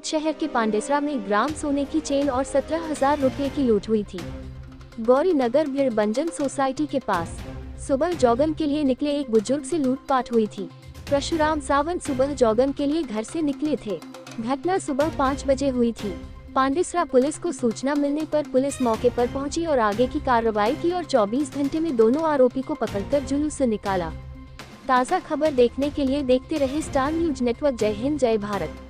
सोनीपत शहर के पांडेसरा में ग्राम सोने की चेन और 17,000 रुपये की लूट हुई थी। गौरी नगर भीड़बंजन सोसाइटी के पास सुबह जॉगन के लिए निकले एक बुजुर्ग से लूटपाट हुई थी। परशुराम सावंत सुबह जॉगन के लिए घर से निकले थे। घटना सुबह 5 बजे हुई थी। पांडेसरा पुलिस को सूचना मिलने पर पुलिस मौके पर पहुंची और आगे की कार्रवाई की और 24 घंटे में दोनों आरोपी को पकड़कर जुलूस से निकाला। ताज़ा खबर देखने के लिए देखते रहे स्टार न्यूज नेटवर्क। जय हिंद, जय भारत।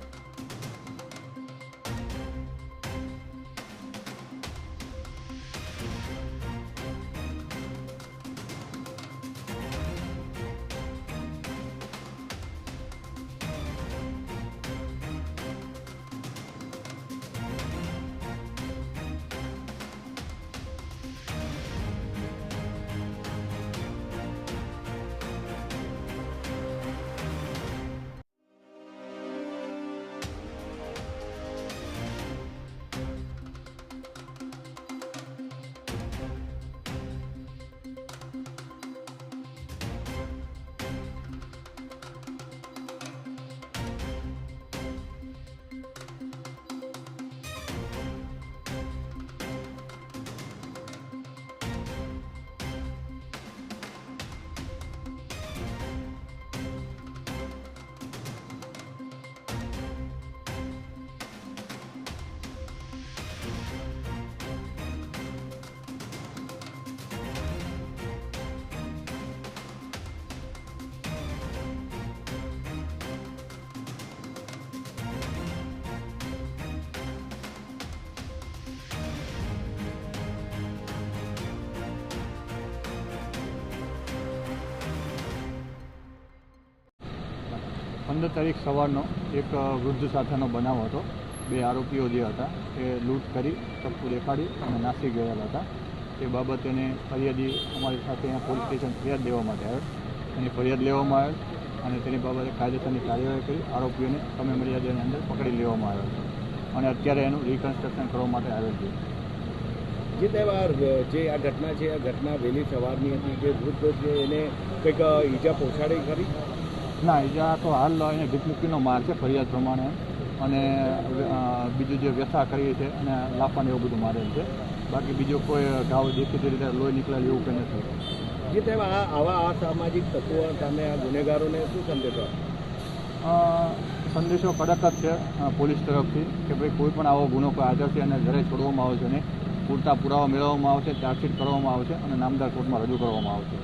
पंदर तारीख सवारનો एक वृद्ध સાથેનો બનાવ હતો। બે આરોપીઓ જે હતા એ લૂંટ કરી ચપ્પુ દેખાડી અને નાસી ગયેલા હતા। એ બાબતે ફરિયાદી અમારી સાથે અહીંયા પોલીસ સ્ટેશન ફરિયાદ લેવા માટે આવ્યો અને ફરિયાદ લેવામાં આવેલ અને તેની બાબતે કાયદેસરની કાર્યવાહી કરી આરોપીઓને સમય મર્યાદાની અંદર પકડી લેવામાં આવ્યો અને અત્યારે એનું રિકન્સ્ટ્રક્શન કરવા માટે આવેલ છે। જે તહેવાર જે આ ઘટના છે, આ ઘટના વહેલી સવારની હતી। જે વૃદ્ધ છે એને કંઈક ઈજા પહોંચાડી ખરી? ના, ઈજા તો હાલ એને ભીખમુક્કીનો માર છે ફરિયાદ પ્રમાણે, અને બીજું જે વ્યથા કરી છે અને લાફાને એવું બધું મારેલ છે। બાકી બીજો કોઈ ઘાવ દેખીતી રીતે લોહી નીકળેલ એવું કંઈ નથી। જે તહેવાર આવા અસામાજિક તત્વો સામે આ ગુનેગારોને શું સંદેશો? સંદેશો કડક જ છે પોલીસ તરફથી કે ભાઈ કોઈ પણ આવો ગુનો કોઈ આચરશે અને ઘરે છોડવામાં આવશે નહીં, પૂરતા પુરાવા મેળવવામાં આવશે, ચાર્જશીટ કરવામાં આવશે અને નામદાર કોર્ટમાં રજૂ કરવામાં આવશે।